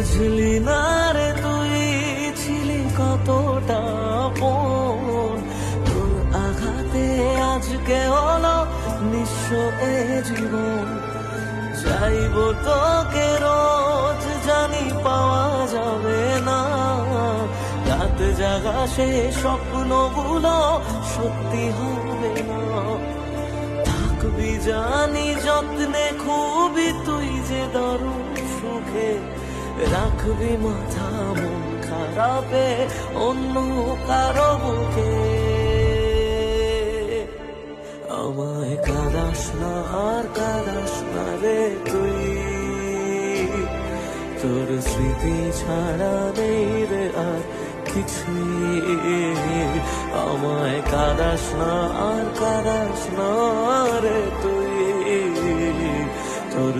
বুঝলি না রে তুই ছিলি কতটা আপন, তোর আঘাতে আজকে হলো নিঃস্ব এ জীবন। চাইব তোকে রোজ, জানি পাওয়া যাবে না, রাত জাগা সে স্বপ্নগুলো সত্যি হবে না। থাকবি জানি যত্নে খুবই তুই যে দারুণ সুখে, রাখবি মাথা মন খারাপে অন্য কারো বুকে। আমায় কাঁদাস না আর কাঁদাস না রে তুই, তোর স্মৃতি ছাড়া নেই রে আর কিছুই। আমায় কাঁদাস না আর কাঁদাস না রে তুই, তোর